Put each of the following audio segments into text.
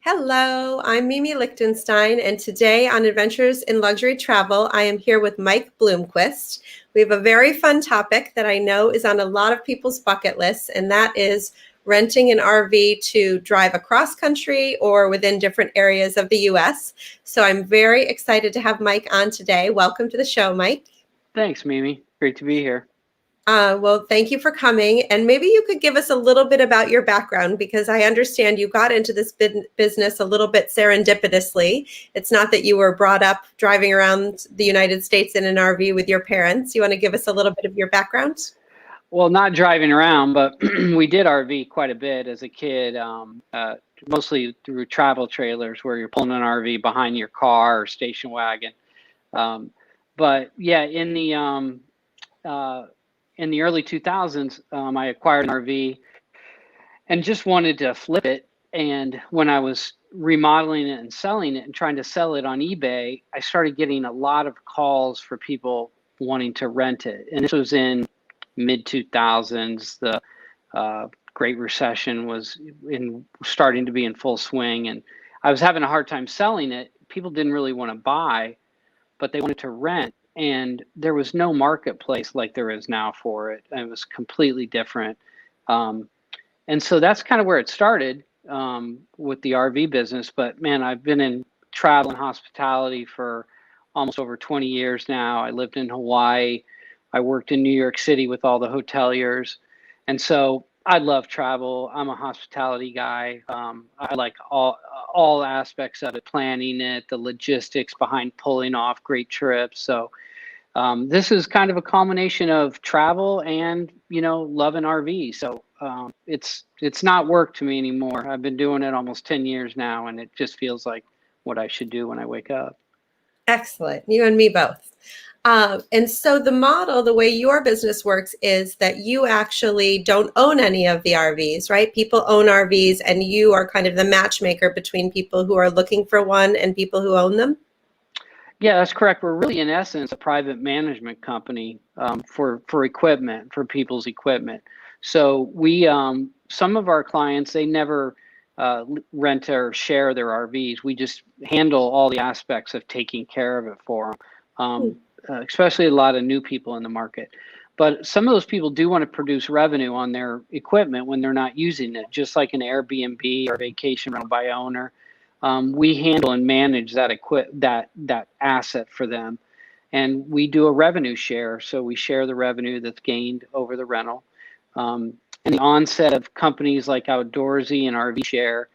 Hello, I'm Mimi Lichtenstein, and today on Adventures in Luxury Travel, I am here with Mike Bloomquist. We have a very fun topic that I know is on a lot of people's bucket lists, and that is renting an RV to drive across country or within different areas of the US. So I'm very excited to have Mike on today. Welcome to the show, Mike. Thanks, Mimi. Great to be here. Well, thank you for coming. And maybe you could give us a little bit about your background, because I understand you got into this business a little bit serendipitously. It's not that you were brought up driving around the United States in an RV with your parents. You want to give us a little bit of your background? Well, not driving around, but we did RV quite a bit as a kid, mostly through travel trailers where you're pulling an RV behind your car or station wagon. But yeah, in the early 2000s, I acquired an RV and just wanted to flip it. And when I was remodeling it and selling it and trying to sell it on eBay, I started getting a lot of calls for people wanting to rent it. And this was in mid 2000s. The Great Recession was starting to be in full swing, and I was having a hard time selling it. People didn't really want to buy, but they wanted to rent. And there was no marketplace like there is now for it. It was completely different. And so that's kind of where it started with the RV business. But man, I've been in travel and hospitality for almost over 20 years now. I lived in Hawaii. I worked in New York City with all the hoteliers. And so I love travel. I'm a hospitality guy. I like all aspects of it, planning it, the logistics behind pulling off great trips. So this is kind of a combination of travel and, loving RVs. So it's not work to me anymore. I've been doing it almost 10 years now, and it just feels like what I should do when I wake up. Excellent. You and me both. And so the model, the way your business works, is that you actually don't own any of the RVs, right? People own RVs, and you are kind of the matchmaker between people who are looking for one and people who own them. Yeah, that's correct. We're really, in essence, a private management company for equipment, for people's equipment. So we, some of our clients, they never rent or share their RVs. We just handle all the aspects of taking care of it for them. Especially a lot of new people in the market. But some of those people do want to produce revenue on their equipment when they're not using it, just like an Airbnb or vacation rental by owner. We handle and manage that asset for them. And we do a revenue share. So we share the revenue that's gained over the rental. And the onset of companies like Outdoorsy and RV Share,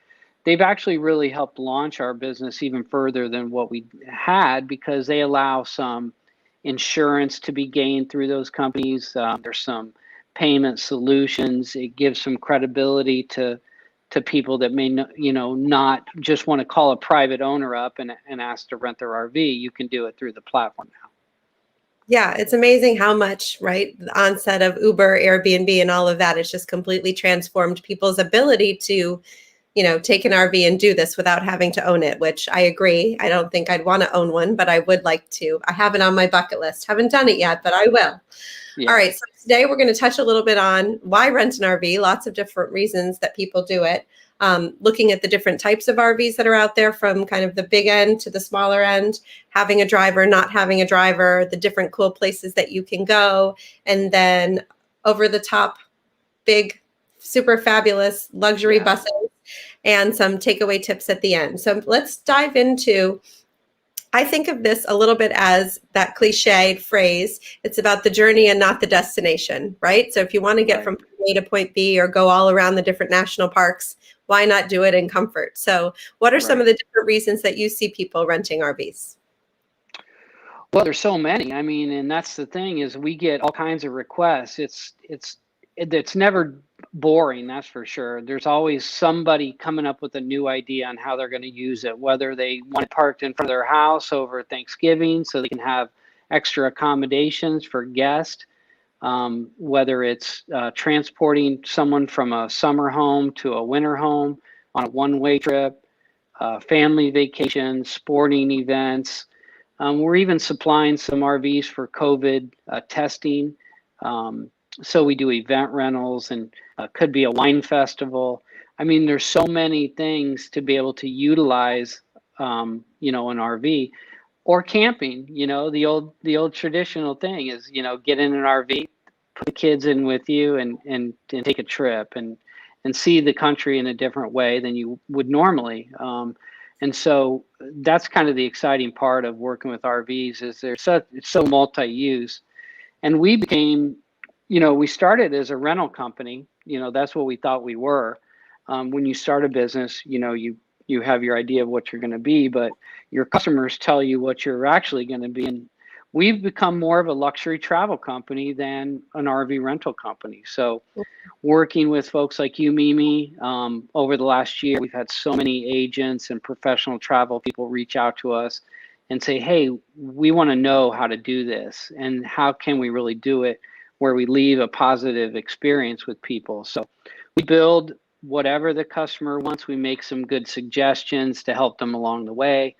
they've actually really helped launch our business even further than what we had, because they allow some insurance to be gained through those companies. There's some payment solutions. It gives some credibility to people that may not just want to call a private owner up and ask to rent their RV. You can do it through the platform now. Yeah, it's amazing how much, right? The onset of Uber, Airbnb, and all of that has just completely transformed people's ability to take an RV and do this without having to own it, which I agree. I don't think I'd want to own one, but I would like to. I have it on my bucket list. Haven't done it yet, but I will. Yeah. All right. So today we're going to touch a little bit on why rent an RV, lots of different reasons that people do it. Looking at the different types of RVs that are out there, from kind of the big end to the smaller end, having a driver, not having a driver, the different cool places that you can go, and then over the top, big, super fabulous luxury buses, and some takeaway tips at the end. So let's dive into, I think of this a little bit as that cliched phrase, it's about the journey and not the destination, right? So if you want to get from point A to point B or go all around the different national parks, why not do it in comfort? So what are some of the different reasons that you see people renting RVs? Well, there's so many. I mean, and that's the thing, is we get all kinds of requests. It's never boring, that's for sure. There's always somebody coming up with a new idea on how they're going to use it, whether they want it parked in front of their house over Thanksgiving so they can have extra accommodations for guests, whether it's transporting someone from a summer home to a winter home on a one-way trip, family vacations, sporting events. We're even supplying some RVs for COVID testing. So we do event rentals, and could be a wine festival. I mean, there's so many things to be able to utilize, you know, an RV or camping. You know, the old traditional thing is, you know, get in an RV, put the kids in with you, and take a trip and see the country in a different way than you would normally. And so that's kind of the exciting part of working with RVs is it's so multi-use. And we became, you know, we started as a rental company. You know, that's what we thought we were. When you start a business, you know, you have your idea of what you're going to be, but your customers tell you what you're actually going to be. And we've become more of a luxury travel company than an RV rental company. So working with folks like you, Mimi, over the last year, we've had so many agents and professional travel people reach out to us and say, hey, we want to know how to do this and how can we really do it where we leave a positive experience with people. So we build whatever the customer wants. We make some good suggestions to help them along the way.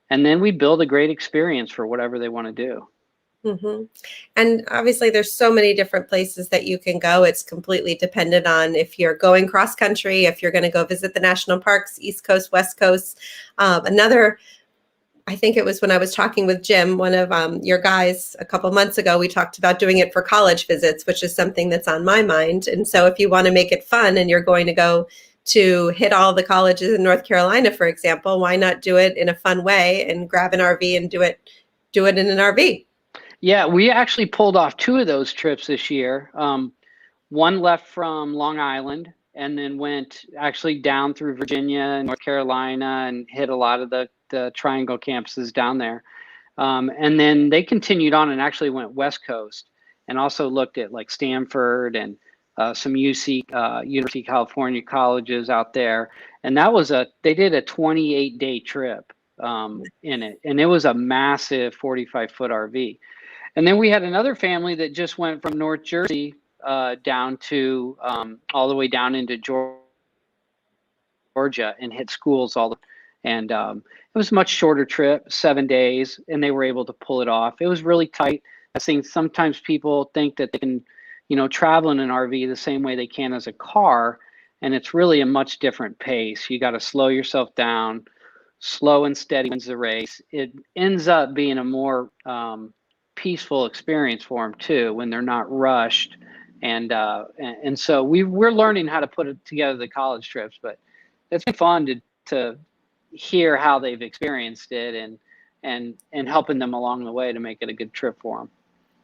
And then we build a great experience for whatever they want to do. Mm-hmm. And obviously there's so many different places that you can go. It's completely dependent on if you're going cross country, if you're going to go visit the national parks, East Coast, West Coast. I think it was when I was talking with Jim, one of your guys a couple months ago, we talked about doing it for college visits, which is something that's on my mind. And so if you want to make it fun and you're going to go to hit all the colleges in North Carolina, for example, why not do it in a fun way and grab an RV and do it in an RV? Yeah, we actually pulled off 2 of those trips this year. One left from Long Island and then went actually down through Virginia and North Carolina and hit a lot of the triangle campuses down there. And then they continued on and actually went West Coast and also looked at like Stanford and some UC, University of California colleges out there. And they did a 28-day trip in it. And it was a massive 45-foot RV. And then we had another family that just went from North Jersey down to all the way down into Georgia and hit schools and it was a much shorter trip, 7 days, and they were able to pull it off. It was really tight. I think sometimes people think that they can, you know, travel in an RV the same way they can as a car, and it's really a much different pace. You got to slow yourself down. Slow and steady wins the race. It ends up being a more peaceful experience for them too when they're not rushed, and so we're learning how to put it together the college trips, but it's been fun to hear how they've experienced it and helping them along the way to make it a good trip for them.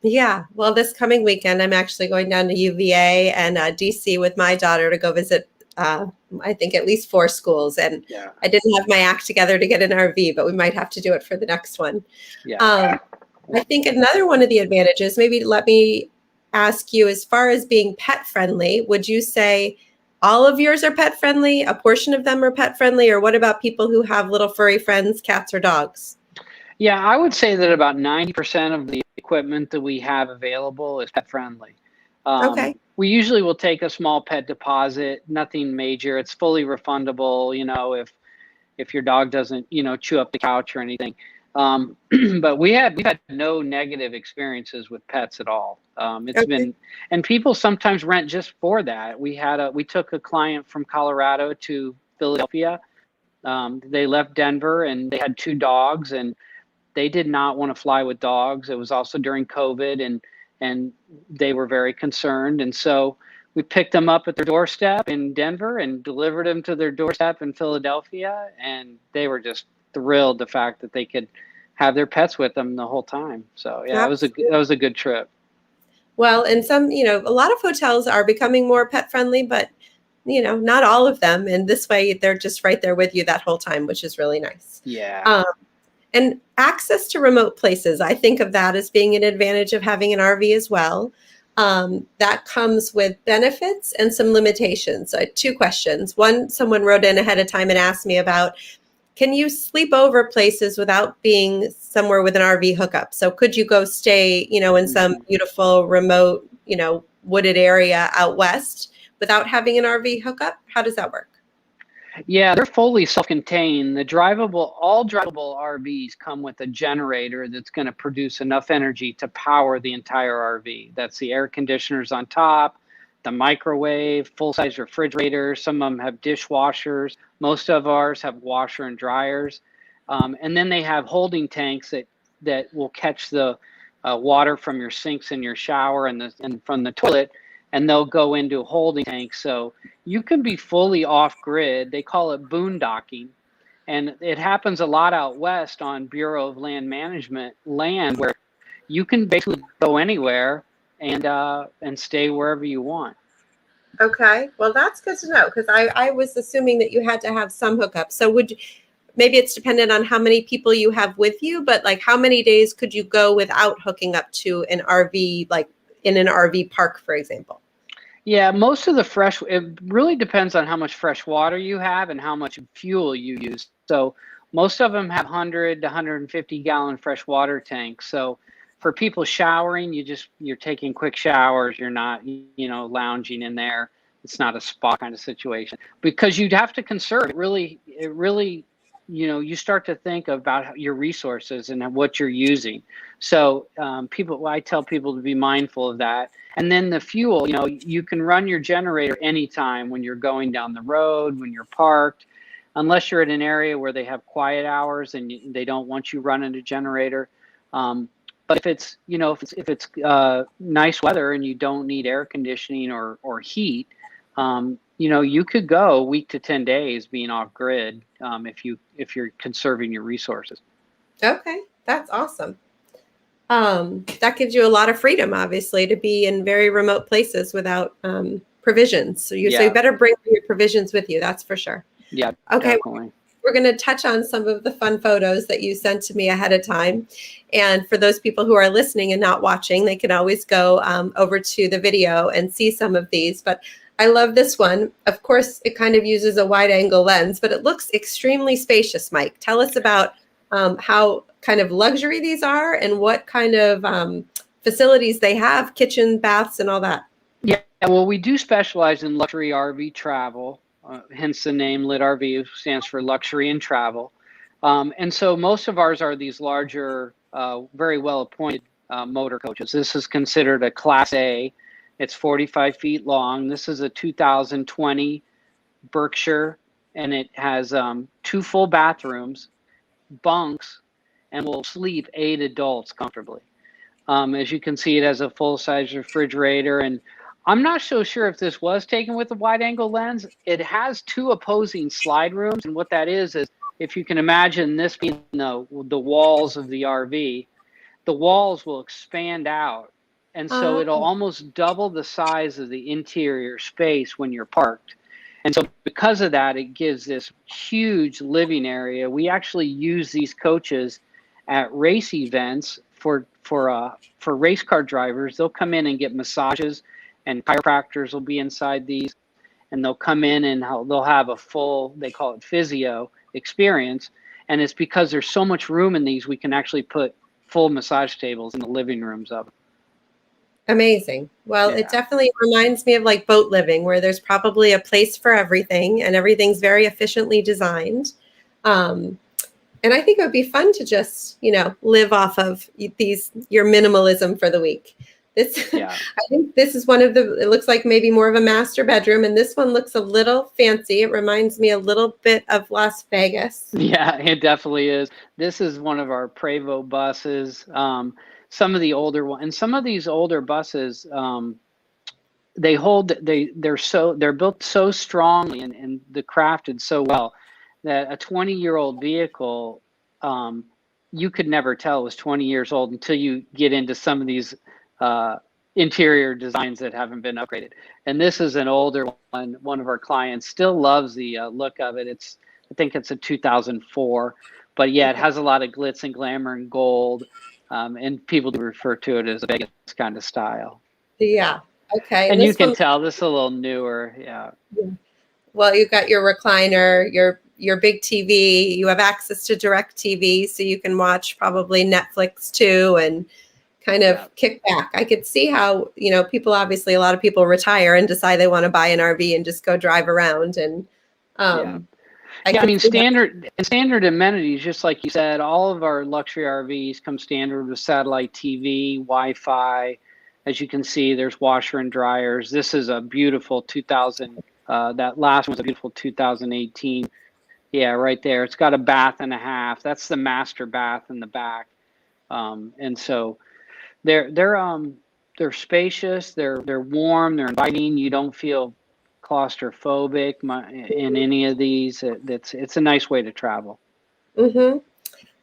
Yeah, well, this coming weekend I'm actually going down to UVA and DC with my daughter to go visit I think at least 4 schools, and Yeah. I didn't have my act together to get an RV, but we might have to do it for the next one. Yeah. I think another one of the advantages, maybe let me ask you, as far as being pet friendly, would you say all of yours are pet friendly? A portion of them are pet friendly? Or what about people who have little furry friends, cats or dogs? Yeah, I would say that about 90% of the equipment that we have available is pet friendly. Okay. We usually will take a small pet deposit, nothing major. It's fully refundable, you know, if your dog doesn't, you know, chew up the couch or anything. But we've had no negative experiences with pets at all. It's been, and people sometimes rent just for that. We took a client from Colorado to Philadelphia. They left Denver and they had 2 dogs and they did not want to fly with dogs. It was also during COVID and they were very concerned. And so we picked them up at their doorstep in Denver and delivered them to their doorstep in Philadelphia. And they were just thrilled the fact that they could have their pets with them the whole time. So yeah, that was a good trip. Well, and some, you know, a lot of hotels are becoming more pet friendly, but you know, not all of them. And this way they're just right there with you that whole time, which is really nice. Yeah. And access to remote places, I think of that as being an advantage of having an RV as well. That comes with benefits and some limitations. So I had 2 questions. One, someone wrote in ahead of time and asked me about, can you sleep over places without being somewhere with an RV hookup? So could you go stay, you know, in some beautiful remote, you know, wooded area out west without having an RV hookup? How does that work? Yeah, they're fully self-contained. All drivable RVs come with a generator that's going to produce enough energy to power the entire RV. That's the air conditioners on top, the microwave, full-size refrigerators. Some of them have dishwashers. Most of ours have washer and dryers. And then they have holding tanks that will catch the water from your sinks in your shower and from the toilet, and they'll go into holding tanks. So you can be fully off-grid. They call it boondocking. And it happens a lot out west on Bureau of Land Management land, where you can basically go anywhere and stay wherever you want. Okay, well, that's good to know, because I was assuming that you had to have some hookups. So maybe it's dependent on how many people you have with you, but like how many days could you go without hooking up to an RV, like in an RV park, for example? Yeah, most of it really depends on how much fresh water you have and how much fuel you use. So most of them have 100 to 150 gallon freshwater tanks. So for people showering, you're taking quick showers. You're not, lounging in there. It's not a spa kind of situation, because you'd have to conserve. It really, you start to think about your resources and what you're using. So I tell people to be mindful of that. And then the fuel, you can run your generator anytime when you're going down the road, when you're parked, unless you're in an area where they have quiet hours and they don't want you running a generator. But if it's nice weather and you don't need air conditioning or heat, you could go a week to 10 days being off grid if you're conserving your resources. Okay, that's awesome. That gives you a lot of freedom, obviously, to be in very remote places without provisions. So you better bring your provisions with you. That's for sure. Yeah. Okay. Definitely. We're going to touch on some of the fun photos that you sent to me ahead of time. And for those people who are listening and not watching, they can always go over to the video and see some of these. But I love this one. Of course, it kind of uses a wide angle lens, but it looks extremely spacious, Mike. Tell us about how kind of luxury these are and what kind of facilities they have, kitchen, baths, and all that. Yeah, well, we do specialize in luxury RV travel, hence the name Lit RV stands for luxury and travel. And so most of ours are these larger, very well appointed motor coaches. This is considered a Class A. It's 45 feet long. This is a 2020 Berkshire, and it has 2 full bathrooms, bunks, and will sleep 8 adults comfortably. As you can see, it has a full-size refrigerator, and I'm not so sure if this was taken with a wide-angle lens. It has 2 opposing slide rooms, and what that is if you can imagine this being the walls of the RV, the walls will expand out, and so it'll almost double the size of the interior space when you're parked. And so because of that, it gives this huge living area. We actually use these coaches at race events for race car drivers. They'll come in and get massages, and chiropractors will be inside these, and they'll come in and they'll have a full, they call it physio experience. And it's because there's so much room in these, we can actually put full massage tables in the living rooms of them. Amazing. Well, It definitely reminds me of like boat living, where there's probably a place for everything and everything's very efficiently designed. And I think it would be fun to just, live off of your minimalism for the week. I think this is it looks like maybe more of a master bedroom, and this one looks a little fancy. It reminds me a little bit of Las Vegas. Yeah, it definitely is. This is one of our Prevost buses. Some of the older ones, and some of these older buses, they're built so strongly and they're crafted so well that a 20-year-old vehicle, you could never tell it was 20 years old until you get into some of these interior designs that haven't been upgraded. And this is an older one. One of our clients still loves the look of it. I think it's a 2004, but yeah, it has a lot of glitz and glamour and gold. And people do refer to it as a Vegas kind of style. Yeah. Okay. And you can tell this is a little newer. Yeah. Well, you've got your recliner, your big TV. You have access to direct TV, so you can watch probably Netflix too, and kind of kick back. I could see how, people, obviously a lot of people retire and decide they want to buy an RV and just go drive around. And standard amenities, just like you said, all of our luxury RVs come standard with satellite TV, Wi-Fi, As you can see, there's washer and dryers. This is a beautiful 2000. That last one was a beautiful 2018. Yeah, right there. It's got a bath and a half. That's the master bath in the back. And so they're spacious. They're warm. They're inviting. You don't feel claustrophobic in any of these. It's a nice way to travel. Mm-hmm.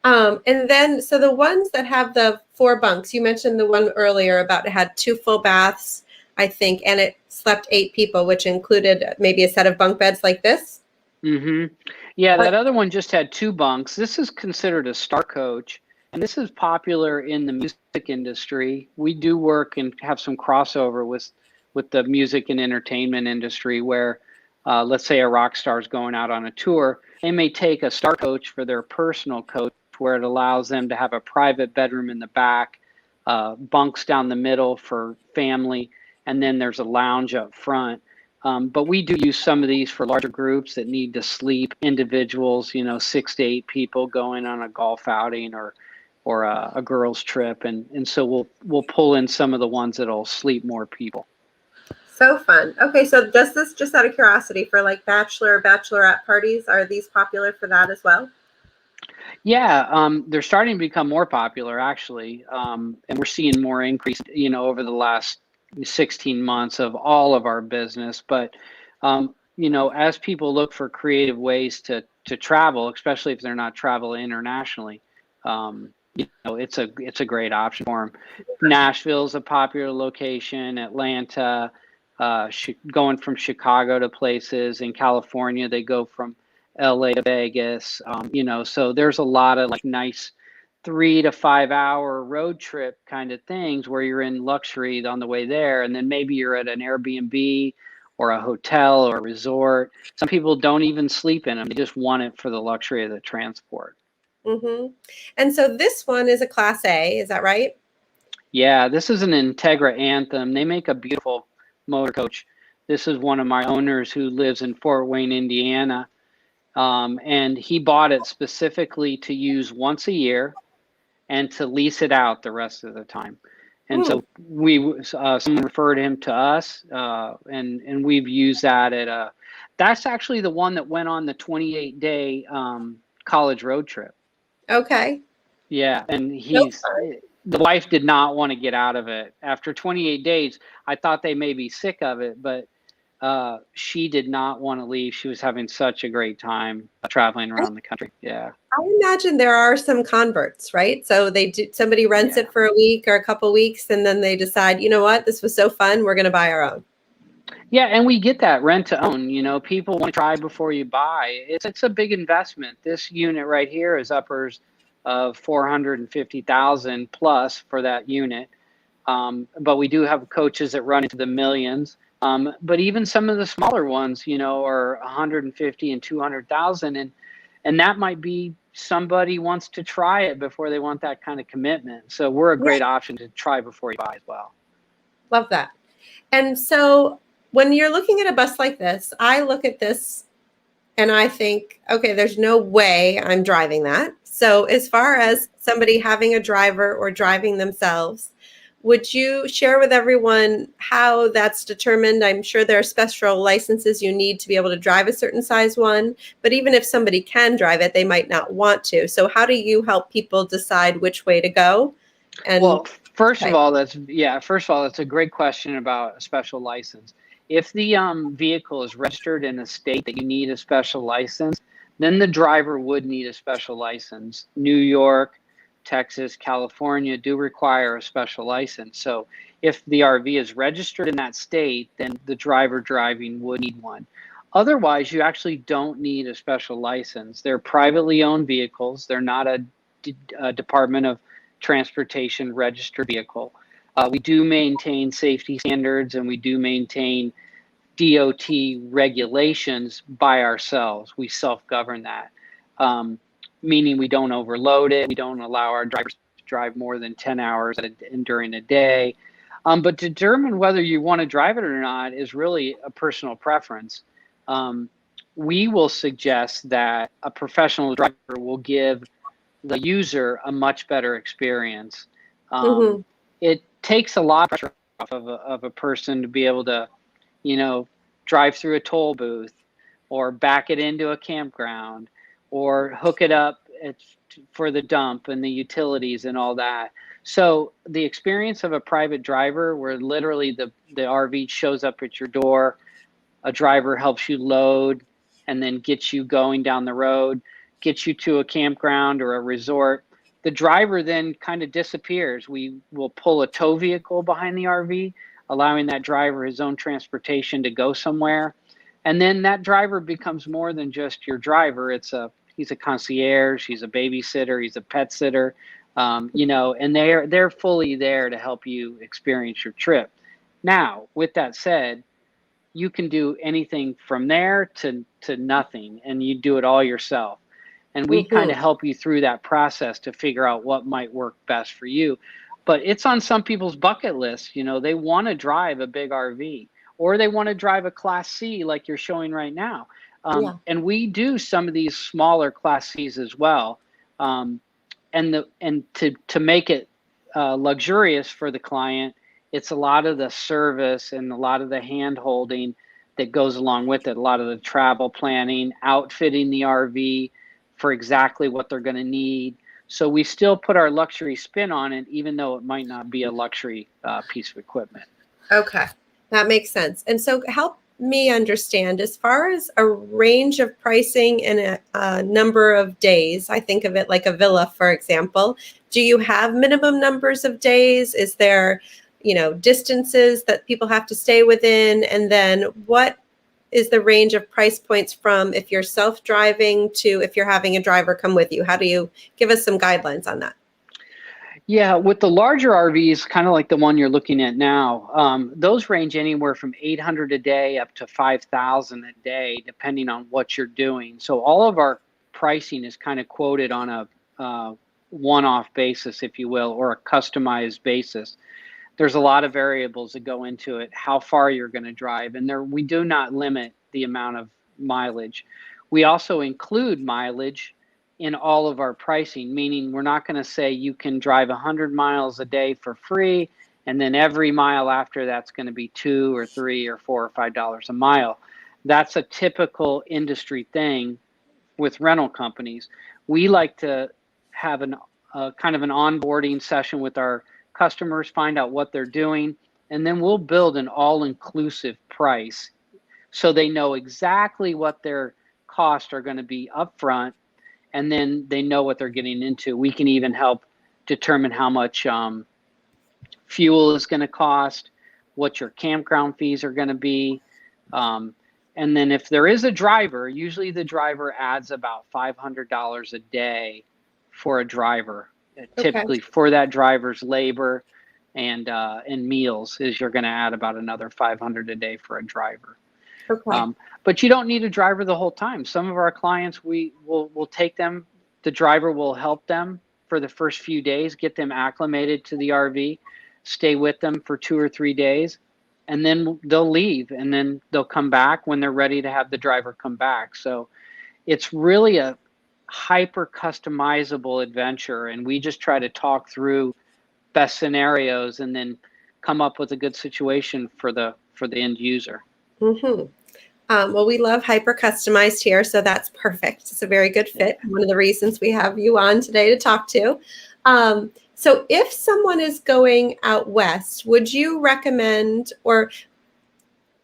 And then, so the ones that have the 4 bunks, you mentioned the one earlier about it had 2 full baths, I think, and it slept 8 people, which included maybe a set of bunk beds like this. Mm-hmm. Yeah, that other one just had 2 bunks. This is considered a star coach, and this is popular in the music industry. We do work and have some crossover with the music and entertainment industry where, let's say a rock star is going out on a tour. They may take a star coach for their personal coach where it allows them to have a private bedroom in the back, bunks down the middle for family, and then there's a lounge up front. But we do use some of these for larger groups that need to sleep, individuals, 6 to 8 people going on a golf outing or a girls trip. And so we'll pull in some of the ones that'll sleep more people. So fun. Okay, so does this, just out of curiosity, for like bachelor or bachelorette parties, are these popular for that as well? Yeah, they're starting to become more popular actually, and we're seeing more increase, over the last 16 months of all of our business. But as people look for creative ways to travel, especially if they're not traveling internationally, it's a great option for them. Nashville's a popular location. Atlanta, going from Chicago to places. In California, they go from LA to Vegas, so there's a lot of like nice 3 to 5 hour road trip kind of things where you're in luxury on the way there. And then maybe you're at an Airbnb or a hotel or a resort. Some people don't even sleep in them. They just want it for the luxury of the transport. Mm-hmm. And so this one is a Class A, is that right? Yeah, this is an Inova Anthem. They make a beautiful motor coach. This is one of my owners who lives in Fort Wayne, Indiana. And he bought it specifically to use once a year and to lease it out the rest of the time. And so someone referred him to us, and we've used that that's actually the one that went on the 28-day college road trip. Okay. Yeah, and the wife did not want to get out of it. After 28 days, I thought they may be sick of it, but she did not want to leave. She was having such a great time traveling around the country. Yeah. I imagine there are some converts, right? So somebody rents it for a week or a couple weeks, and then they decide, you know what, this was so fun, we're going to buy our own. Yeah, and we get that rent to own. People want to try before you buy. It's a big investment. This unit right here is uppers of 450,000 plus for that unit. But we do have coaches that run into the millions. But even some of the smaller ones, are 150 and 200,000, and that might be somebody wants to try it before they want that kind of commitment. So we're a great option to try before you buy as well. Love that. And so when you're looking at a bus like this, I look at this and I think, okay, there's no way I'm driving that. So as far as somebody having a driver or driving themselves, would you share with everyone how that's determined? I'm sure there are special licenses you need to be able to drive a certain size one, but even if somebody can drive it, they might not want to. So how do you help people decide which way to go? And first of all, that's a great question about a special license. If the vehicle is registered in a state that you need a special license, then the driver would need a special license. New York, Texas, California do require a special license. So if the RV is registered in that state, then the driver driving would need one. Otherwise, you actually don't need a special license. They're privately owned vehicles. They're not a Department of Transportation registered vehicle. We do maintain safety standards and we do maintain DOT regulations by ourselves. We self-govern that. Meaning we don't overload it. We don't allow our drivers to drive more than 10 hours during a day. But to determine whether you want to drive it or not is really a personal preference. We will suggest that a professional driver will give the user a much better experience. It takes a lot of pressure of a person to be able to, drive through a toll booth or back it into a campground or hook it up for the dump and the utilities and all that. So the experience of a private driver where literally the RV shows up at your door, a driver helps you load and then gets you going down the road, gets you to a campground or a resort. The driver then kind of disappears. We will pull a tow vehicle behind the RV, allowing that driver his own transportation to go somewhere. And then that driver becomes more than just your driver. He's a concierge, he's a babysitter, he's a pet sitter, and they're fully there to help you experience your trip. Now, with that said, you can do anything from there to nothing, and you do it all yourself. And we kind of help you through that process to figure out what might work best for you. But it's on some people's bucket list. They want to drive a big RV, or they want to drive a Class C like you're showing right now. And we do some of these smaller Class Cs as well. And to make it luxurious for the client, it's a lot of the service and a lot of the hand holding that goes along with it. A lot of the travel planning, outfitting the RV for exactly what they're going to need. So we still put our luxury spin on it, even though it might not be a luxury piece of equipment. Okay, that makes sense. And so help me understand, as far as a range of pricing and a number of days, I think of it like a villa, for example. Do you have minimum numbers of days? Is there, distances that people have to stay within? And then what is the range of price points from if you're self-driving to if you're having a driver come with you? How do you give us some guidelines on that? Yeah, with the larger RVs, kind of like the one you're looking at now, those range anywhere from $800 a day up to $5,000 a day, depending on what you're doing. So all of our pricing is kind of quoted on a one-off basis, if you will, or a customized basis. There's a lot of variables that go into it, how far you're going to drive, and we do not limit the amount of mileage. We also include mileage in all of our pricing, meaning we're not going to say you can drive 100 miles a day for free, and then every mile after that's going to be $2 or $3 or $4 or $5 a mile. That's a typical industry thing with rental companies. We like to have kind of an onboarding session with our customers, find out what they're doing, and then we'll build an all-inclusive price so they know exactly what their costs are going to be upfront, and then they know what they're getting into. We can even help determine how much fuel is going to cost, what your campground fees are going to be. And then if there is a driver, usually the driver adds about $500 a day for a driver. Typically for that driver's labor and meals is you're going to add about another $500 a day for a driver. Okay. But you don't need a driver the whole time. Some of our clients, we'll take them. The driver will help them for the first few days, get them acclimated to the RV, stay with them for 2 or 3 days, and then they'll leave, and then they'll come back when they're ready to have the driver come back. So it's really a hyper customizable adventure, and we just try to talk through best scenarios and then come up with a good situation for the end user. Well, we love hyper customized here, so that's perfect. It's a very good fit. One of the reasons we have you on today to talk to. So if someone is going out west, would you recommend, or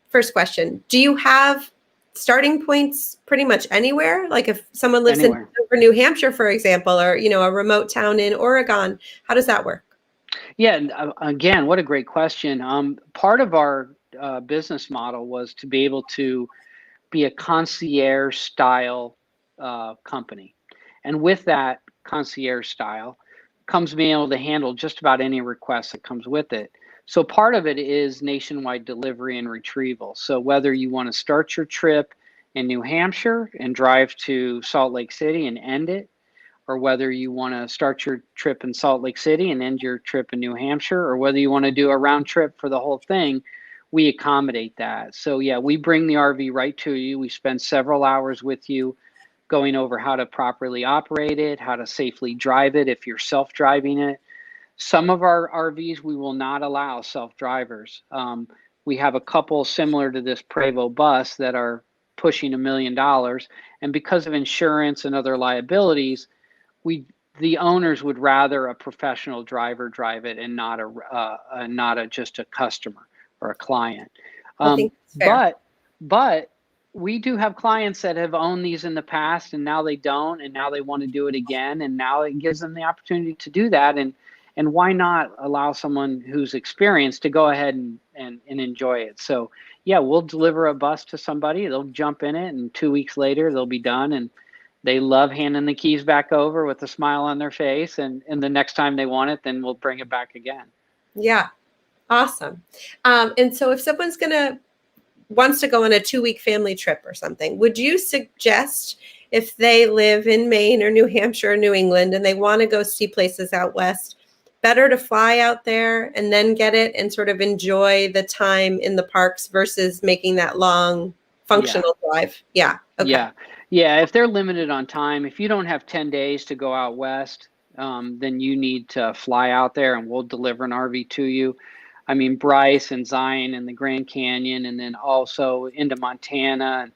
first question, do you have starting points pretty much anywhere? Like if someone lives in New Hampshire, for example, or, a remote town in Oregon, how does that work? Yeah. Again, what a great question. Part of our business model was to be able to be a concierge style company. And with that concierge style comes being able to handle just about any request that comes with it. So part of it is nationwide delivery and retrieval. So whether you want to start your trip in New Hampshire and drive to Salt Lake City and end it, or whether you want to start your trip in Salt Lake City and end your trip in New Hampshire, or whether you want to do a round trip for the whole thing, we accommodate that. So yeah, we bring the RV right to you. We spend several hours with you going over how to properly operate it, how to safely drive it if you're self-driving it. Some of our RVs, we will not allow self-drivers. We have a couple similar to this Prevost bus that are pushing $1 million. And because of insurance and other liabilities, the owners would rather a professional driver drive it and not just a customer or a client. I think it's fair. But we do have clients that have owned these in the past and now they don't, and now they want to do it again, and now it gives them the opportunity to do that. And why not allow someone who's experienced to go ahead and enjoy it? So yeah, we'll deliver a bus to somebody, they'll jump in it, and 2 weeks later they'll be done, and they love handing the keys back over with a smile on their face, and the next time they want it, then we'll bring it back again. Yeah, awesome. And so if someone's wants to go on a 2-week family trip or something, would you suggest, if they live in Maine or New Hampshire or New England and they want to go see places out west, better to fly out there and then get it and sort of enjoy the time in the parks versus making that long functional drive? Yeah. Okay. Yeah. If they're limited on time, if you don't have 10 days to go out west, then you need to fly out there and we'll deliver an RV to you. I mean, Bryce and Zion and the Grand Canyon, and then also into Montana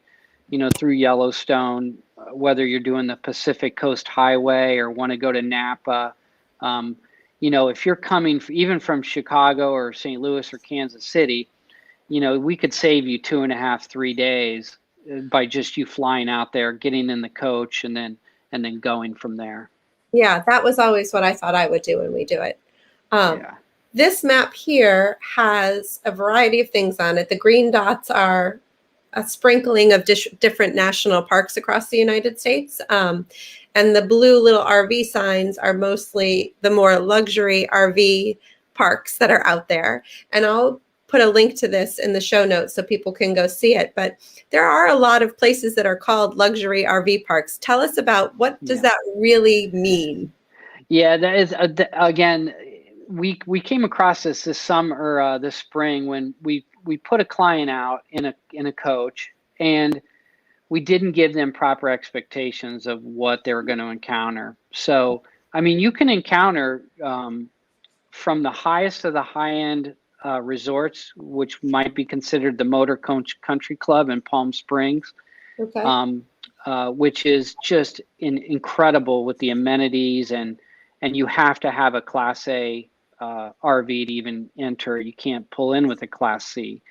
and, through Yellowstone, whether you're doing the Pacific Coast Highway or want to go to Napa. If you're coming even from Chicago or St. Louis or Kansas City, we could save you 2.5, 3 days by just you flying out there, getting in the coach, and then going from there. Yeah, that was always what I thought I would do when we do it. This map here has a variety of things on it. The green dots are a sprinkling of different national parks across the United States. And the blue little RV signs are mostly the more luxury RV parks that are out there. And I'll put a link to this in the show notes so people can go see it. But there are a lot of places that are called luxury RV parks. Tell us about what does that really mean? Yeah, that is, again, we came across this summer, this spring, when we put a client out in a coach, and we didn't give them proper expectations of what they were going to encounter. So, I mean, you can encounter from the highest of the high-end resorts, which might be considered the Motor Country Club in Palm Springs, which is just incredible with the amenities, and you have to have a Class A RV to even enter. You can't pull in with a Class C.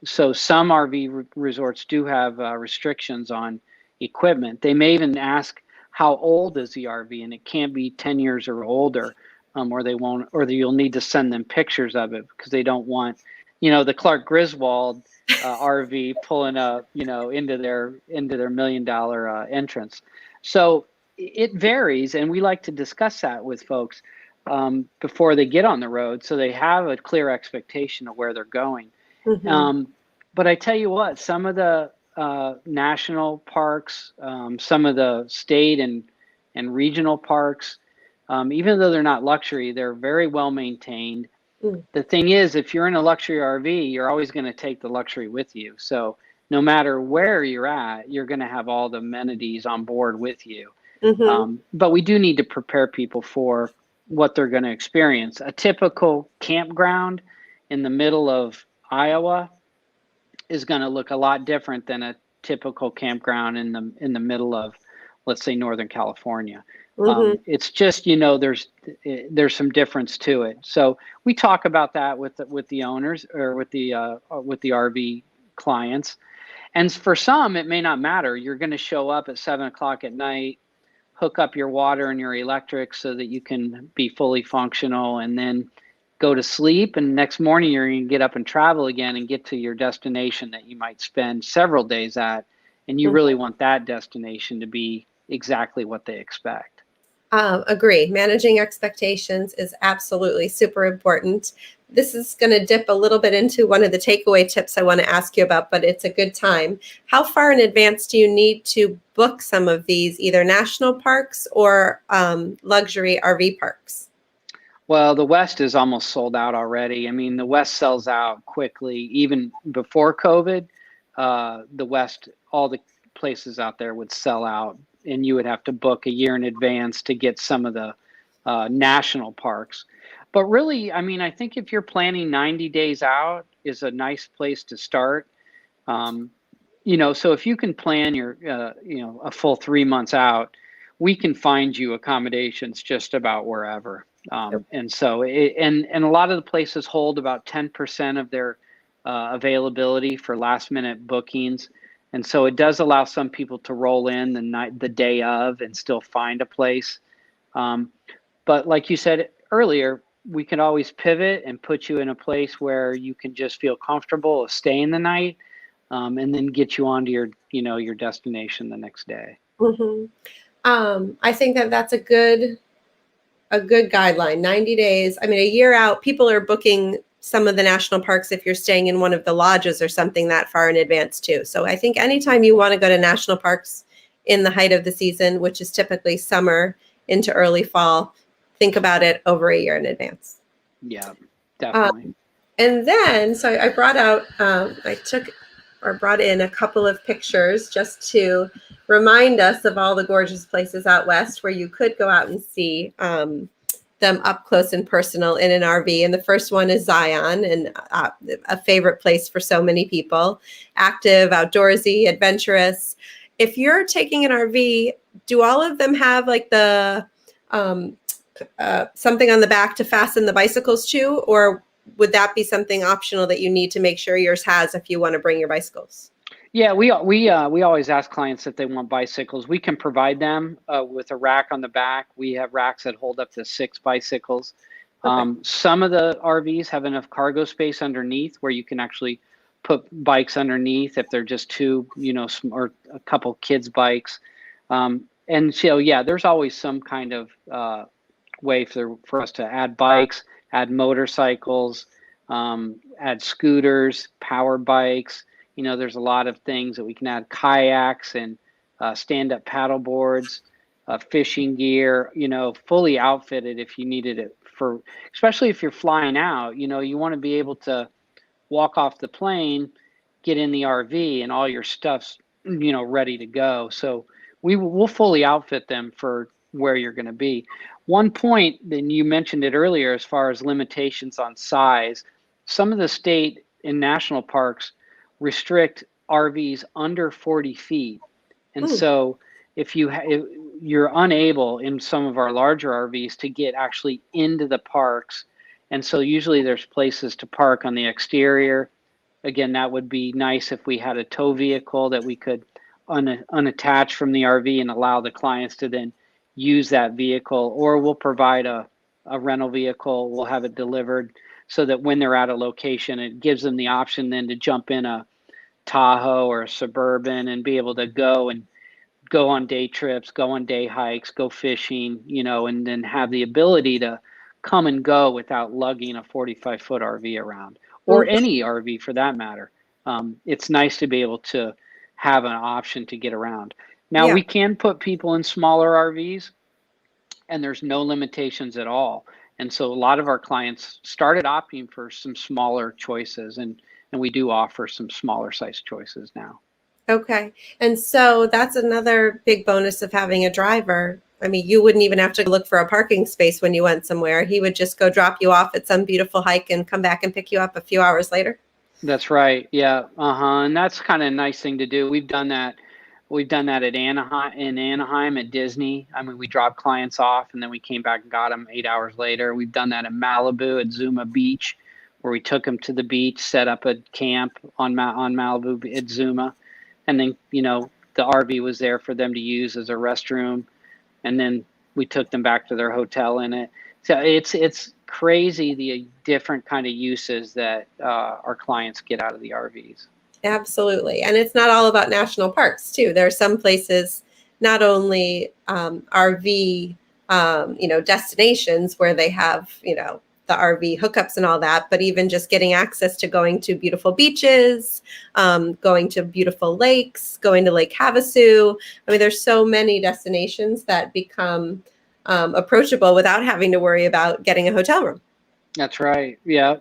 So some RV resorts do have restrictions on equipment. They may even ask, how old is the RV? And it can't be 10 years or older, or they won't, or you'll need to send them pictures of it, because they don't want, the Clark Griswold RV pulling up, into their $1 million entrance. So it varies, and we like to discuss that with folks before they get on the road, so they have a clear expectation of where they're going. But I tell you what, some of the national parks, some of the state and regional parks, even though they're not luxury, they're very well maintained. The thing is, if you're in a luxury RV, you're always going to take the luxury with you. So no matter where you're at, you're going to have all the amenities on board with you. But we do need to prepare people for what they're going to experience. A typical campground in the middle of Iowa is going to look a lot different than a typical campground in the middle of, let's say, Northern California. It's just, there's some difference to it. So we talk about that with the owners, or with the RV clients. And for some, it may not matter. You're going to show up at 7:00 at night, hook up your water and your electric so that you can be fully functional, and then go to sleep. And next morning, you're going to get up and travel again and get to your destination that you might spend several days at. And you really want that destination to be exactly what they expect. Agree. Managing expectations is absolutely super important. This is going to dip a little bit into one of the takeaway tips I want to ask you about, but it's a good time. How far in advance do you need to book some of these, either national parks or luxury RV parks? Well, the West is almost sold out already. I mean, the West sells out quickly. Even before COVID, the West, all the places out there would sell out, and you would have to book a year in advance to get some of the national parks. But really, I mean, I think if you're planning 90 days out is a nice place to start. So if you can plan your, a full 3 months out, we can find you accommodations just about wherever. And so, and a lot of the places hold about 10% of their availability for last minute bookings. And so it does allow some people to roll in the day of and still find a place. But like you said earlier, we can always pivot and put you in a place where you can just feel comfortable of staying the night, and then get you onto your destination the next day. Mm-hmm. I think that's a good guideline. 90 days. I mean, a year out, people are booking some of the national parks if you're staying in one of the lodges or something that far in advance too. So I think anytime you want to go to national parks in the height of the season, which is typically summer into early fall, think about it over a year in advance. Yeah, definitely. And then, so I brought in a couple of pictures just to remind us of all the gorgeous places out west where you could go out and see them up close and personal in an RV. And the first one is Zion, and a favorite place for so many people. Active, outdoorsy, adventurous. If you're taking an RV, do all of them have like the something on the back to fasten the bicycles to, or would that be something optional that you need to make sure yours has if you want to bring your bicycles? Yeah, we always ask clients if they want bicycles. We can provide them with a rack on the back. We have racks that hold up to 6 bicycles. Okay. Some of the RVs have enough cargo space underneath where you can actually put bikes underneath if they're just two, or a couple kids' bikes. And so, yeah, there's always some kind of way for us to add bikes, add motorcycles, add scooters, power bikes. There's a lot of things that we can add: kayaks and stand-up paddle boards, fishing gear, fully outfitted if you needed it especially if you're flying out, you want to be able to walk off the plane, get in the RV, and all your stuff's, ready to go. So we'll fully outfit them for where you're going to be. One point, then you mentioned it earlier, as far as limitations on size, some of the state and national parks restrict RVs under 40 feet. And so if you're unable in some of our larger RVs to get actually into the parks, and so usually there's places to park on the exterior. Again, that would be nice if we had a tow vehicle that we could unattach from the RV and allow the clients to then use that vehicle, or we'll provide a rental vehicle. We'll have it delivered so that when they're at a location, it gives them the option then to jump in a Tahoe or a Suburban and be able to go on day trips, go on day hikes, go fishing, and then have the ability to come and go without lugging a 45-foot RV around, or any RV for that matter. It's nice to be able to have an option to get around. Now, we can put people in smaller RVs, and there's no limitations at all. And so a lot of our clients started opting for some smaller choices, and we do offer some smaller size choices now. Okay. And so that's another big bonus of having a driver. I mean, you wouldn't even have to look for a parking space when you went somewhere. He would just go drop you off at some beautiful hike and come back and pick you up a few hours later. That's right. Yeah. And that's kind of a nice thing to do. We've done that at Anaheim at Disney. I mean, we dropped clients off and then we came back and got them 8 hours later. We've done that in Malibu at Zuma Beach, where we took them to the beach, set up a camp on Malibu at Zuma. And then, the RV was there for them to use as a restroom. And then we took them back to their hotel in it. So it's crazy the different kind of uses that our clients get out of the RVs. Absolutely. And it's not all about national parks too. There are some places, not only RV, destinations where they have, the RV hookups and all that, but even just getting access to going to beautiful beaches, going to beautiful lakes, going to Lake Havasu. I mean, there's so many destinations that become approachable without having to worry about getting a hotel room. That's right. Yeah.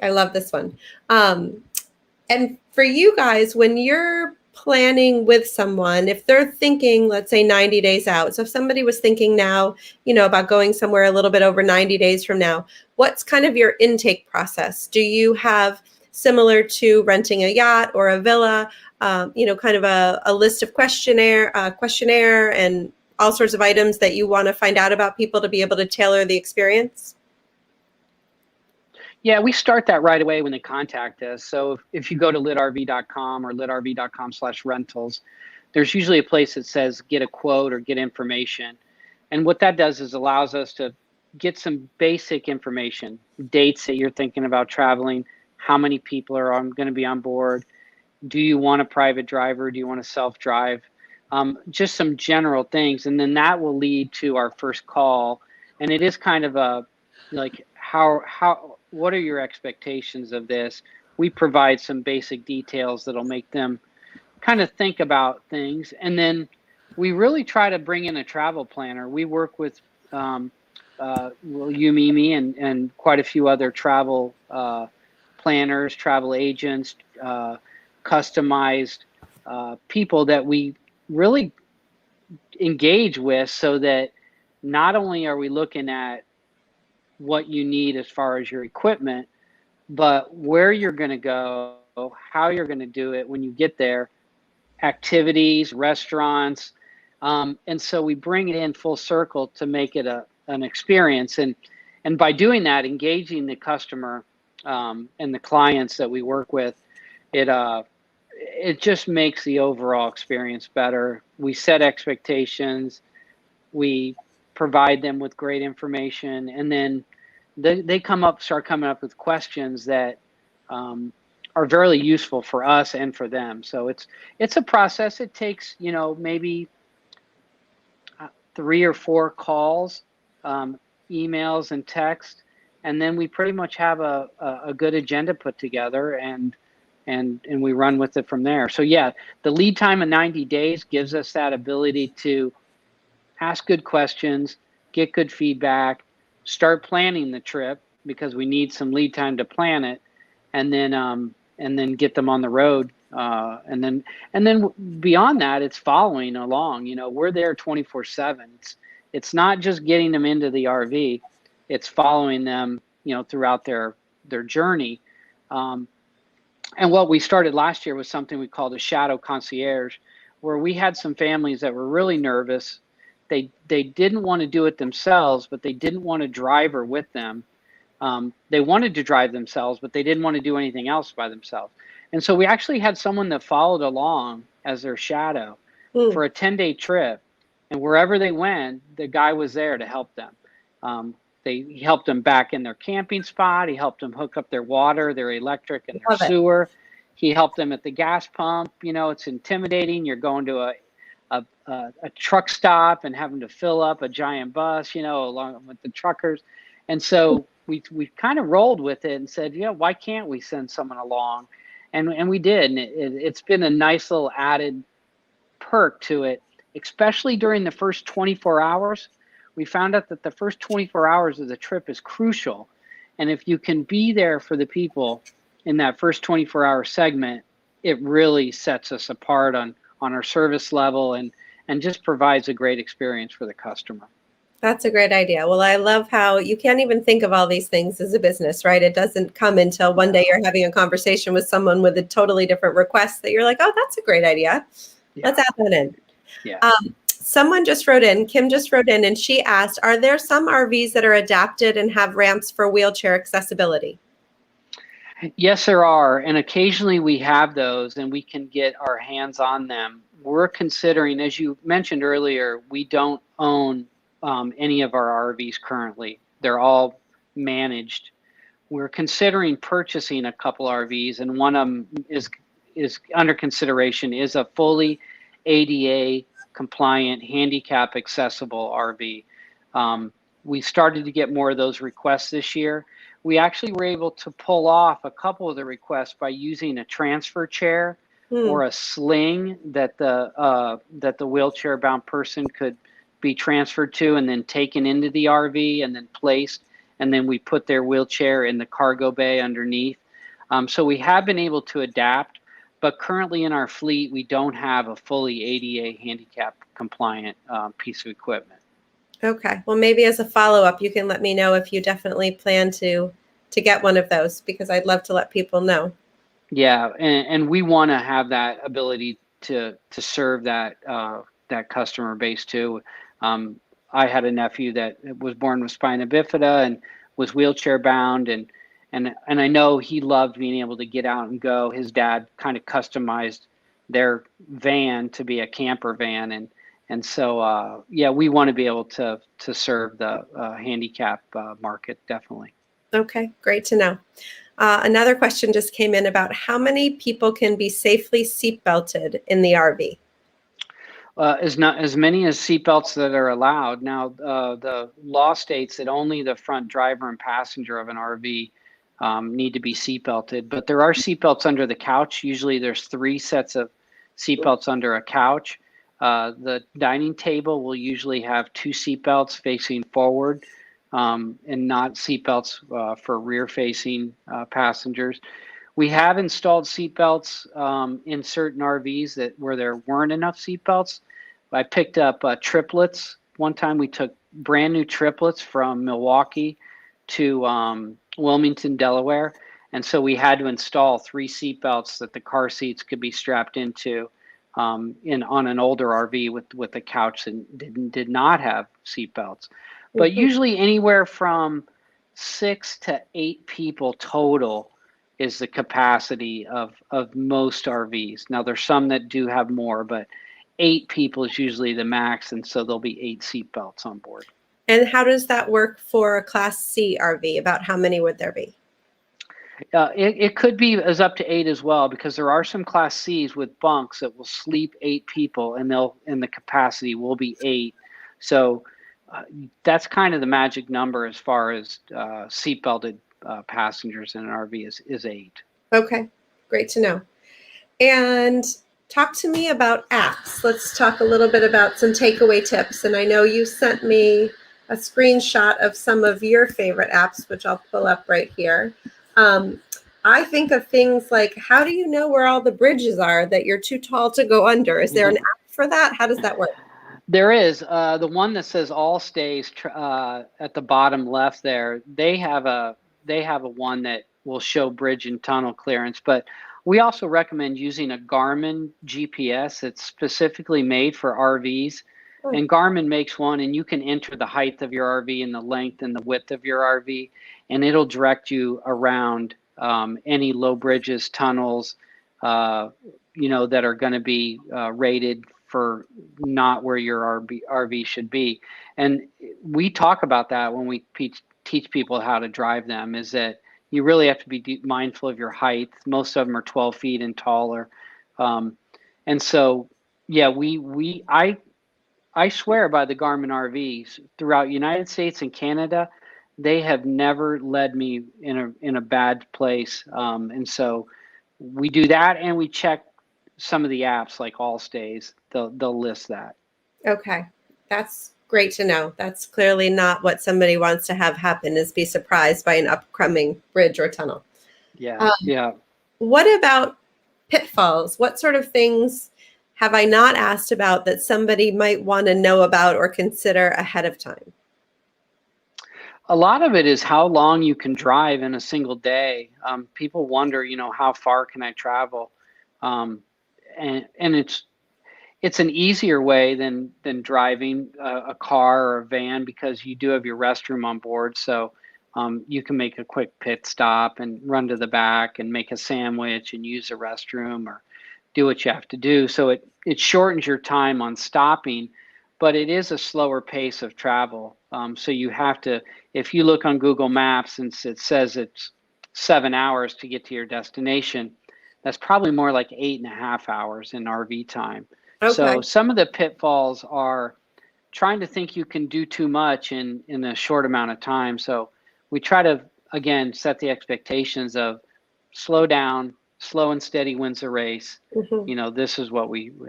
I love this one. And for you guys, when you're planning with someone, if they're thinking, let's say 90 days out. So if somebody was thinking now, about going somewhere a little bit over 90 days from now, what's kind of your intake process? Do you have, similar to renting a yacht or a villa, kind of a list of questionnaire and all sorts of items that you want to find out about people to be able to tailor the experience? Yeah, we start that right away when they contact us. So if you go to litrv.com or litrv.com/rentals, there's usually a place that says get a quote or get information. And what that does is allows us to get some basic information, dates that you're thinking about traveling, how many people are going to be on board, do you want a private driver, do you want to self-drive, just some general things. And then that will lead to our first call. And it is kind of a, like, what are your expectations of this? We provide some basic details that'll make them kind of think about things. And then we really try to bring in a travel planner. We work with Mimi and quite a few other travel planners, travel agents, customized people that we really engage with, so that not only are we looking at what you need as far as your equipment, but where you're going to go, how you're going to do it when you get there, activities, restaurants. And so we bring it in full circle to make it an experience. And by doing that, engaging the customer and the clients that we work with, it just makes the overall experience better. We set expectations, we provide them with great information, and then they start coming up with questions that are very useful for us and for them. So it's a process. It takes maybe 3 or 4 calls, emails and text, and then we pretty much have a good agenda put together, and we run with it from there. So yeah, the lead time of 90 days gives us that ability to ask good questions, get good feedback, start planning the trip, because we need some lead time to plan it, and then get them on the road. And then beyond that, it's following along. We're there 24/7. It's not just getting them into the RV; it's following them, throughout their journey. And what we started last year was something we called a shadow concierge, where we had some families that were really nervous. They didn't want to do it themselves, but they didn't want a driver with them. They wanted to drive themselves, but they didn't want to do anything else by themselves. And so we actually had someone that followed along as their shadow for a 10-day trip. And wherever they went, the guy was there to help them. He helped them back in their camping spot. He helped them hook up their water, their electric, and their sewer. He helped them at the gas pump. It's intimidating. You're going to a truck stop and having to fill up a giant bus, along with the truckers. And so we kind of rolled with it and said, why can't we send someone along? And we did. And it's been a nice little added perk to it, especially during the first 24 hours. We found out that the first 24 hours of the trip is crucial. And if you can be there for the people in that first 24-hour segment, it really sets us apart on our service level and just provides a great experience for the customer. That's a great idea. Well, I love how you can't even think of all these things as a business, right? It doesn't come until one day you're having a conversation with someone with a totally different request that you're like, oh, that's a great idea. Yeah. Let's add that in. Yeah. Someone just wrote in, Kim just wrote in, and she asked, are there some RVs that are adapted and have ramps for wheelchair accessibility? Yes, there are. And occasionally we have those and we can get our hands on them. We're considering, as you mentioned earlier, we don't own any of our RVs currently. They're all managed. We're considering purchasing a couple RVs, and one of them is under consideration, is a fully ADA compliant, handicap accessible RV. We started to get more of those requests this year. We actually were able to pull off a couple of the requests by using a transfer chair or a sling that the wheelchair bound person could be transferred to and then taken into the RV and then placed, and then we put their wheelchair in the cargo bay underneath. So we have been able to adapt, But currently in our fleet, we don't have a fully ADA handicap compliant piece of equipment. Okay. Well, maybe as a follow-up, you can let me know if you definitely plan to get one of those, because I'd love to let people know. Yeah, and we want to have that ability to serve that that customer base too. I had a nephew that was born with spina bifida and was wheelchair bound, and I know he loved being able to get out and go. His dad kind of customized their van to be a camper van, and so yeah, we want to be able to serve the handicap market, definitely. Okay, great to know. Another question just came in about how many people can be safely seatbelted in the RV. Not as many as seatbelts that are allowed. Now, the law states that only the front driver and passenger of an RV need to be seatbelted, but there are seatbelts under the couch. Usually there's 3 sets of seatbelts under a couch. The dining table will usually have 2 seatbelts facing forward, and not seatbelts for rear-facing passengers. We have installed seatbelts in certain RVs where there weren't enough seatbelts. I picked up triplets. One time we took brand new triplets from Milwaukee to Wilmington, Delaware. And so we had to install 3 seatbelts that the car seats could be strapped into on an older RV with a couch that did not have seatbelts. But usually anywhere from 6 to 8 people total is the capacity of most RVs. Now there's some that do have more, but 8 people is usually the max, and so there'll be 8 seat belts on board. And how does that work for a Class C RV? About how many would there be? It could be as up to 8 as well, because there are some Class Cs with bunks that will sleep 8 people, and the capacity will be 8. So that's kind of the magic number as far as seatbelted passengers in an RV is 8. Okay, great to know. And talk to me about apps. Let's talk a little bit about some takeaway tips. And I know you sent me a screenshot of some of your favorite apps, which I'll pull up right here. I think of things like, how do you know where all the bridges are that you're too tall to go under? Is there an app for that? How does that work? There is the one that says all stays at the bottom left there. They have a one that will show bridge and tunnel clearance, but we also recommend using a Garmin GPS that's specifically made for RVs. And Garmin makes one, and you can enter the height of your RV and the length and the width of your RV, and it'll direct you around any low bridges, tunnels, that are going to be rated for not where your RV should be. And we talk about that when we teach people how to drive them, is that you really have to be mindful of your height. Most of them are 12 feet and taller. And so, yeah, I swear by the Garmin RVs throughout United States and Canada. They have never led me in a bad place. And so we do that, and we check some of the apps like All Stays. They'll list that. Okay, that's great to know. That's clearly not what somebody wants to have happen, is be surprised by an upcoming bridge or tunnel. Yeah, yeah. What about pitfalls? What sort of things have I not asked about that somebody might want to know about or consider ahead of time? A lot of it is how long you can drive in a single day. People wonder, how far can I travel? And it's an easier way than driving a car or a van, because you do have your restroom on board. So you can make a quick pit stop and run to the back and make a sandwich and use the restroom or do what you have to do. So it shortens your time on stopping, but it is a slower pace of travel. So you have to, if you look on Google Maps and it says it's 7 hours to get to your destination, that's probably more like 8.5 hours in RV time. Okay. So some of the pitfalls are trying to think you can do too much in a short amount of time. So we try to, again, set the expectations of slow down, slow and steady wins the race. Mm-hmm. This is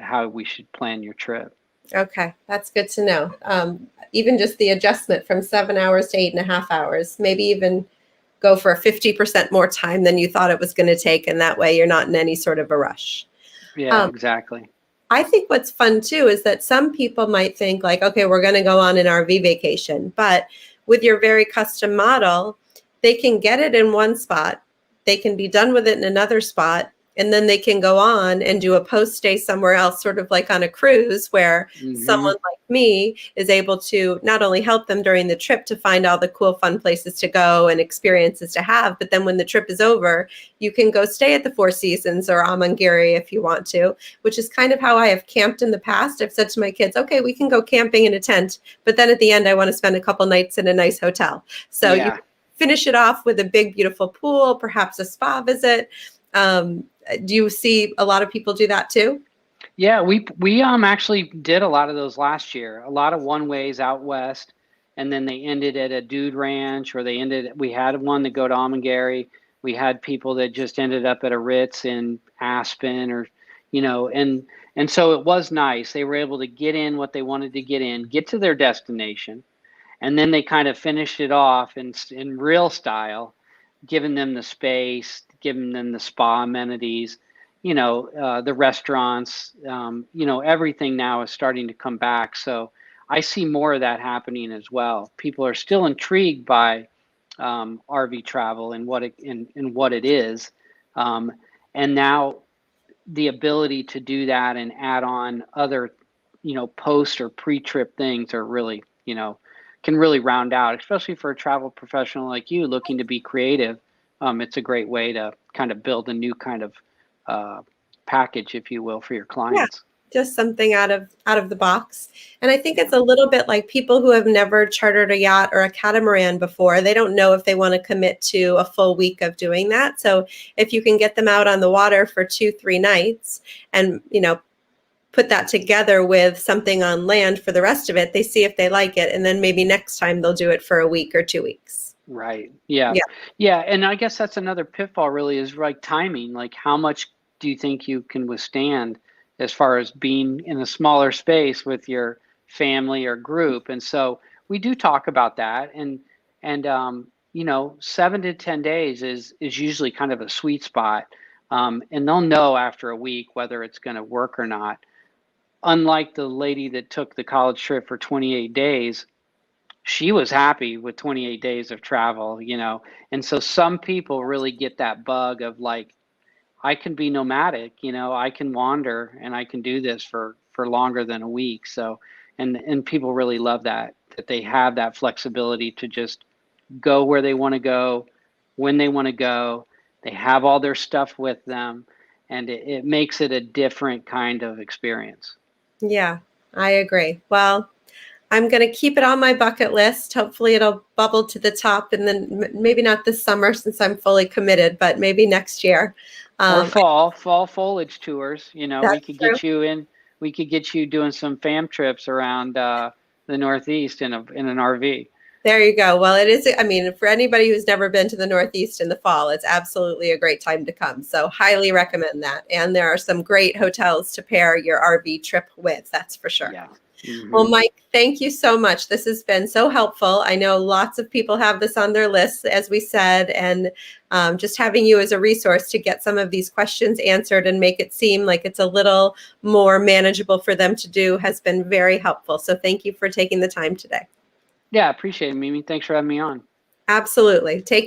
how we should plan your trip. Okay, that's good to know. Even just the adjustment from 7 hours to 8.5 hours, maybe even go for a 50% more time than you thought it was going to take. And that way you're not in any sort of a rush. Yeah, exactly. I think what's fun too is that some people might think like, okay, we're going to go on an RV vacation, but with your very custom model, they can get it in one spot, they can be done with it in another spot, and then they can go on and do a post stay somewhere else, sort of like on a cruise, where someone like me is able to not only help them during the trip to find all the cool, fun places to go and experiences to have, but then when the trip is over, you can go stay at the Four Seasons or Amangiri if you want to, which is kind of how I have camped in the past. I've said to my kids, okay, we can go camping in a tent, but then at the end, I want to spend a couple nights in a nice hotel. So you finish it off with a big, beautiful pool, perhaps a spa visit. Do you see a lot of people do that too? Yeah, we actually did a lot of those last year. A lot of one ways out west, and then they ended at a dude ranch, or we had one that go to Amangiri. We had people that just ended up at a Ritz in Aspen, or and so it was nice. They were able to get in what they wanted to get in, get to their destination, and then they kind of finished it off in real style, giving them the space, giving them the spa amenities, the restaurants, everything now is starting to come back. So I see more of that happening as well. People are still intrigued by RV travel and what it is. And now the ability to do that and add on other, post or pre-trip things are really, can really round out, especially for a travel professional like you looking to be creative. It's a great way to kind of build a new kind of package, if you will, for your clients. Yeah, just something out of the box. And I think it's a little bit like people who have never chartered a yacht or a catamaran before. They don't know if they want to commit to a full week of doing that. So if you can get them out on the water for 2-3 nights and, put that together with something on land for the rest of it, they see if they like it. And then maybe next time they'll do it for a week or 2 weeks. Right. Yeah. And I guess that's another pitfall really, is like timing. Like, how much do you think you can withstand as far as being in a smaller space with your family or group? And so we do talk about that. And 7 to 10 days is usually kind of a sweet spot. And they'll know after a week whether it's going to work or not. Unlike the lady that took the college trip for 28 days, she was happy with 28 days of travel, and so some people really get that bug of like, I can be nomadic, I can wander and I can do this for longer than a week. So, and people really love that they have that flexibility to just go where they want to go, when they want to go. They have all their stuff with them, and it makes it a different kind of experience. Yeah, I agree. Well, I'm going to keep it on my bucket list. Hopefully it'll bubble to the top, and then maybe not this summer since I'm fully committed, but maybe next year. Or fall foliage tours. We could true. get you in. We could get you doing some fam trips around the Northeast in an RV. There you go. Well, it is. I mean, for anybody who's never been to the Northeast in the fall, it's absolutely a great time to come. So highly recommend that. And there are some great hotels to pair your RV trip with. That's for sure. Yeah. Mm-hmm. Well, Mike, thank you so much. This has been so helpful. I know lots of people have this on their lists, as we said, and just having you as a resource to get some of these questions answered and make it seem like it's a little more manageable for them to do has been very helpful. So thank you for taking the time today. Yeah, I appreciate it, Mimi. Thanks for having me on. Absolutely. Take care.